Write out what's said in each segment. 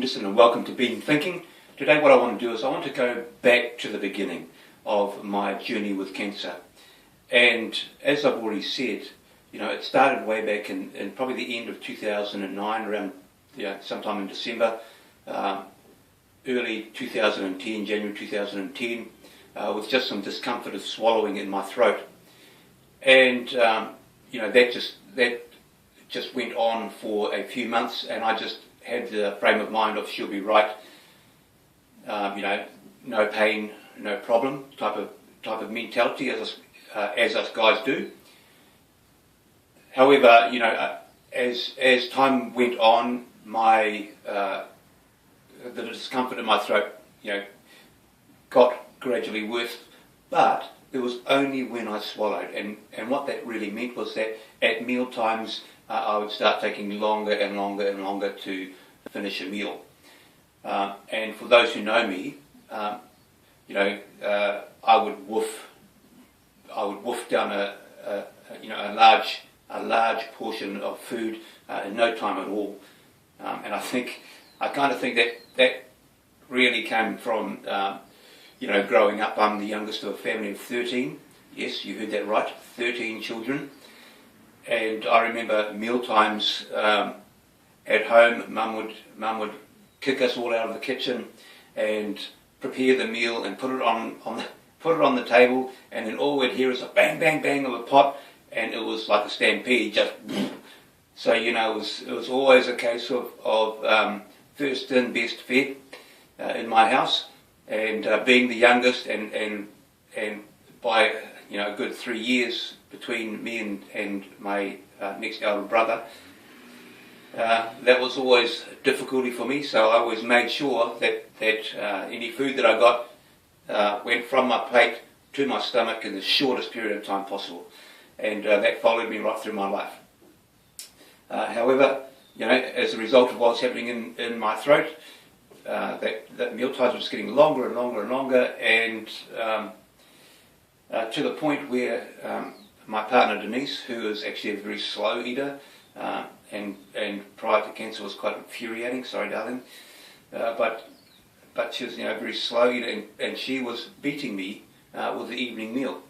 Henderson and welcome to Being Thinking. Today what I want to do is I want to go back to the beginning of my journey with cancer. And as I've already said, it started way back in probably the end of 2009, around sometime in December, early 2010, January 2010, with just some discomfort of swallowing in my throat. And that just went on for a few months, and I just had the frame of mind of she'll be right, no pain, no problem type of mentality as us guys do. However, as time went on, the discomfort in my throat, got gradually worse, but it was only when I swallowed, and what that really meant was that at meal times I would start taking longer and longer and longer to finish a meal. And for those who know me, I would woof down a large portion of food in no time at all. And I kind of think that really came from growing up. I'm the youngest of a family of 13. Yes, you heard that right, 13 children. And I remember meal times at home. Mum would kick us all out of the kitchen and prepare the meal and put it on the table, and then all we'd hear is a bang, bang, bang of a pot, and it was like a stampede, just. So it was always a case of first in, best fed in my house, and being the youngest, and by a good 3 years between me and my next elder brother, that was always a difficulty for me. So I always made sure that any food that I got went from my plate to my stomach in the shortest period of time possible, and that followed me right through my life. However, as a result of what was happening in my throat, that meal times were just getting longer and longer and longer, and to the point where my partner Denise, who is actually a very slow eater, and prior to cancer was quite infuriating, sorry darling, but she was a very slow eater, and she was beating me with the evening meal.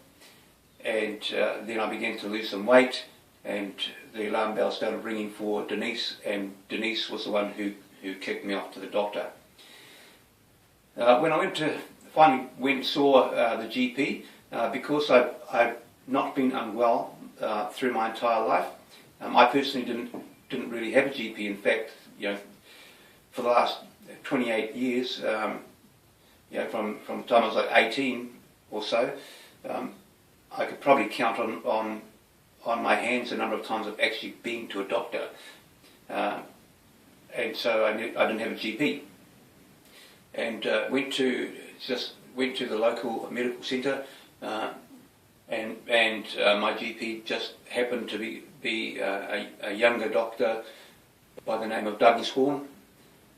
And then I began to lose some weight, and the alarm bell started ringing for Denise, and Denise was the one who kicked me off to the doctor. When I finally went and saw the GP, because I've not been unwell through my entire life. I personally didn't really have a GP. In fact, for the last 28 years, from the time I was like 18 or so, I could probably count on my hands the number of times I've actually been to a doctor, and so I didn't have a GP, and went to the local medical centre, and my GP just happened to be a younger doctor by the name of Douglas Horn,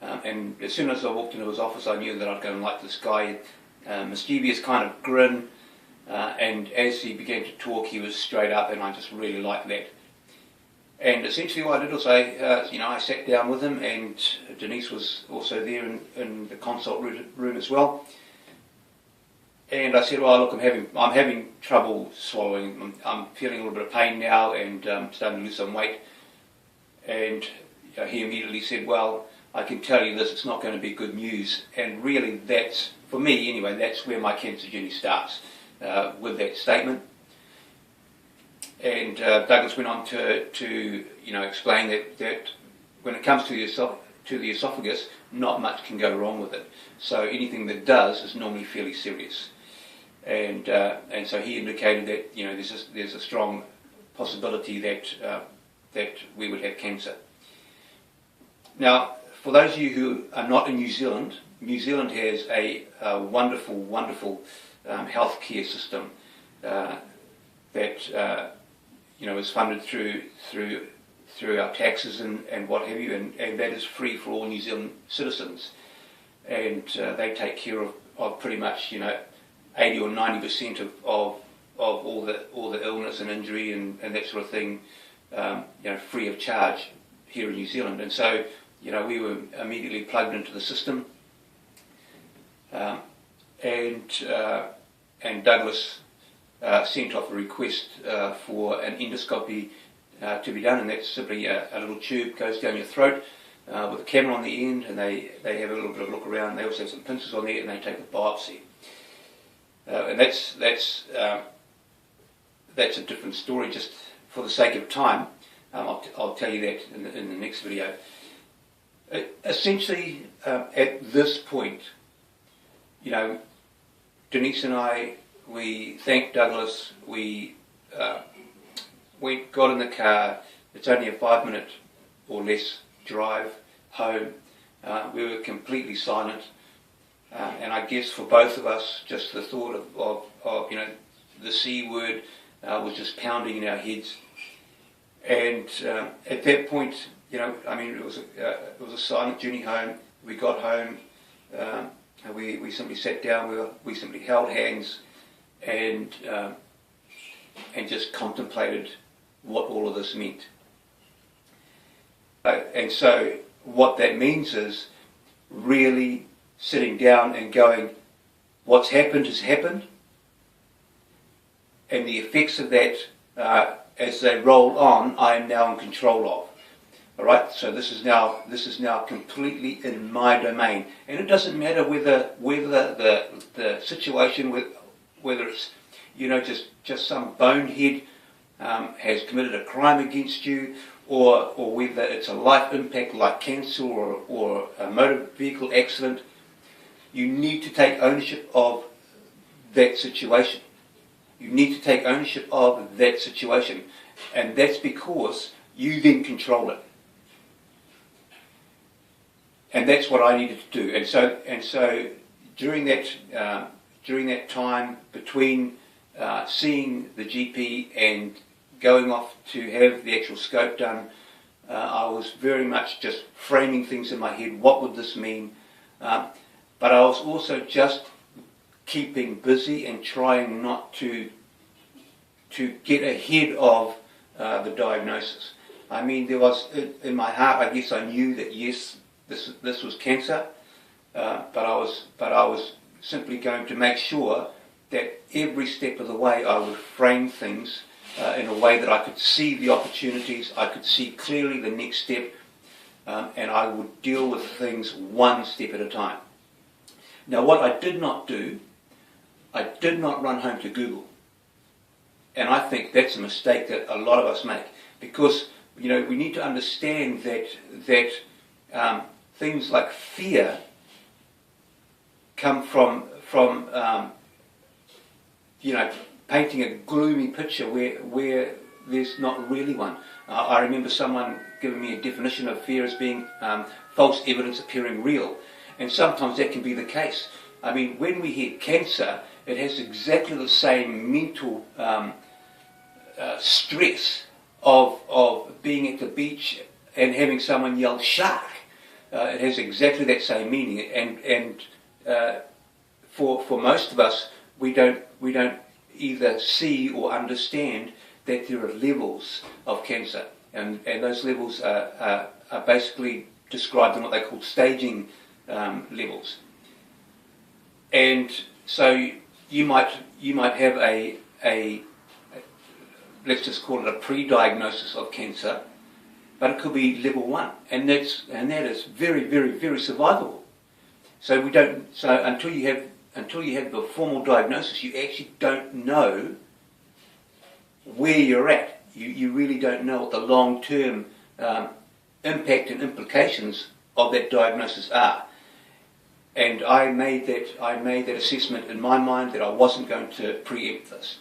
and as soon as I walked into his office, I knew that I'd go and like this guy, mischievous kind of grin. And as he began to talk, he was straight up, and I just really liked that. And essentially what I did was I sat down with him, and Denise was also there in the consult room as well. And I said, well, look, I'm having trouble swallowing. I'm feeling a little bit of pain now, and starting to lose some weight. And he immediately said, well, I can tell you this, it's not going to be good news. And really, that's, for me anyway, that's where my cancer journey starts. With that statement. And Douglas went on to explain that when it comes to the esophagus, not much can go wrong with it. So anything that does is normally fairly serious. And so he indicated that there's a strong possibility that we would have cancer. Now, for those of you who are not in New Zealand has a wonderful, wonderful healthcare system that is funded through our taxes and what have you, and that is free for all New Zealand citizens, and they take care of pretty much 80 or 90% of all the illness and injury and that sort of thing, free of charge here in New Zealand. And so we were immediately plugged into the system, and Douglas sent off a request for an endoscopy to be done, and that's simply a little tube goes down your throat with a camera on the end, and they have a little bit of a look around. They also have some pincers on there, and they take a biopsy. And that's a different story. Just for the sake of time, I'll tell you that in the next video. Essentially, at this point, Denise and I, we thanked Douglas. We got in the car. It's only a 5-minute or less drive home. We were completely silent, and I guess for both of us, just the thought of the C word was just pounding in our heads. And at that point, it was a silent journey home. We got home. We simply sat down. We simply held hands, and just contemplated what all of this meant. And so what that means is really sitting down and going, what's happened has happened, and the effects of that, as they roll on, I am now in control of. All right, so this is now completely in my domain, and it doesn't matter whether the situation, whether it's just some bonehead has committed a crime against you, or whether it's a life impact like cancer or a motor vehicle accident. You need to take ownership of that situation. You need to take ownership of that situation, and that's because you then control it. And that's what I needed to do. And so during that time between seeing the GP and going off to have the actual scope done, I was very much just framing things in my head. What would this mean? But I was also just keeping busy and trying not to get ahead of the diagnosis. I mean, there was in my heart, I guess I knew that yes, this was cancer, but I was simply going to make sure that every step of the way I would frame things in a way that I could see the opportunities, I could see clearly the next step, and I would deal with things one step at a time. Now, what I did not do, I did not run home to Google. And I think that's a mistake that a lot of us make, because we need to understand that things like fear come from painting a gloomy picture where there's not really one. I remember someone giving me a definition of fear as being false evidence appearing real, and sometimes that can be the case. I mean, when we hear cancer, it has exactly the same mental stress of being at the beach and having someone yell shark. It has exactly that same meaning, and for most of us, we don't either see or understand that there are levels of cancer, and those levels are basically described in what they call staging levels. And so you might have a let's just call it a pre-diagnosis of cancer, but it could be level 1, and that is very, very, very survivable. So until you have the formal diagnosis, you actually don't know where you're at. You really don't know what the long-term impact and implications of that diagnosis are. And I made that assessment in my mind that I wasn't going to preempt this.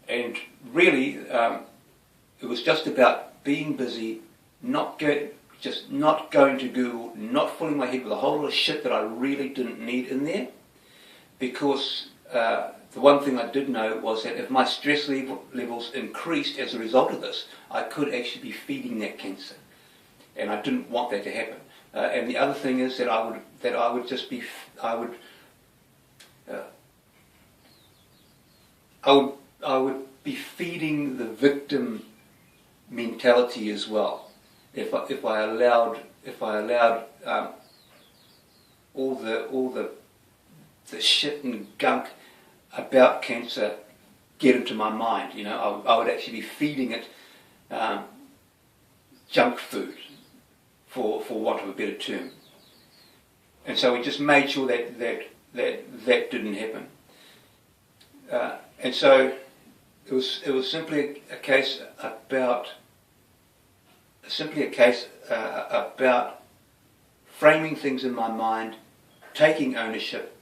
And really, it was just about being busy, not going to Google, not filling my head with a whole lot of shit that I really didn't need in there, because the one thing I did know was that if my stress levels increased as a result of this, I could actually be feeding that cancer, and I didn't want that to happen. And the other thing is that I would be feeding the victim mentality as well. if I allowed all the shit and gunk about cancer get into my mind. You know, I would actually be feeding it junk food, for want of a better term. And so we just made sure that didn't happen. And so it was simply a case about framing things in my mind, taking ownership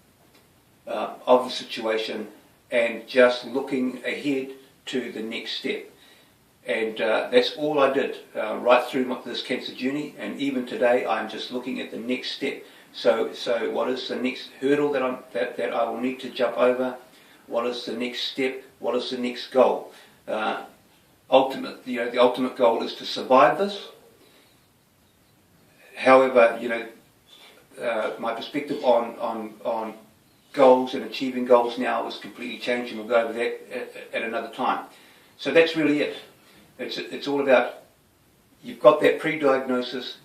of the situation, and just looking ahead to the next step. And that's all I did right through this cancer journey, and even today I'm just looking at the next step. So what is the next hurdle that I will need to jump over? What is the next step? What is the next goal? The ultimate goal is to survive this. However, my perspective on goals and achieving goals now is completely changed, and we'll go over that at another time. So that's really it. It's all about, you've got that pre-diagnosis,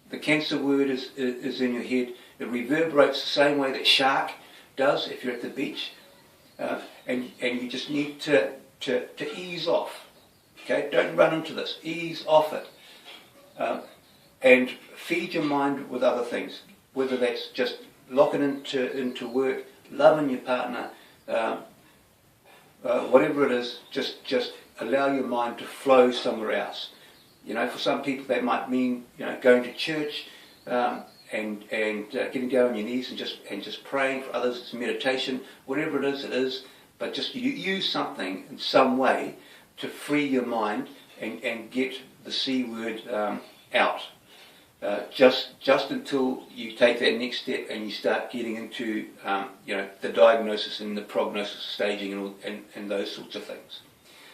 the cancer word is in your head, it reverberates the same way that shark does if you're at the beach, and you just need to ease off. Okay, don't run into this, ease off it, and feed your mind with other things, whether that's just locking into work, loving your partner, whatever it is, just allow your mind to flow somewhere else. For some people that might mean going to church and getting down on your knees and just praying. For others it's meditation. Whatever it is. But just you use something in some way to free your mind and get the C word out. Just until you take that next step and you start getting into the diagnosis and the prognosis staging and those sorts of things.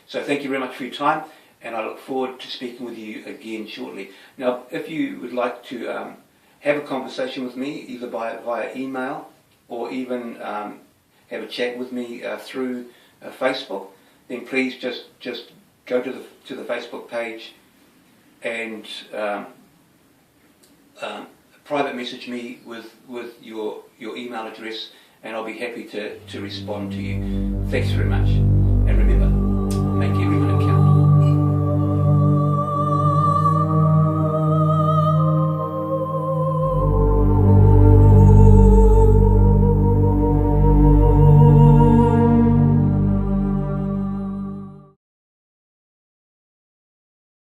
So thank you very much for your time, and I look forward to speaking with you again shortly. Now, if you would like to have a conversation with me, either via email or even have a chat with me through Facebook, then please just go to the Facebook page and private message me with your email address, and I'll be happy to respond to you. Thanks very much, and remember,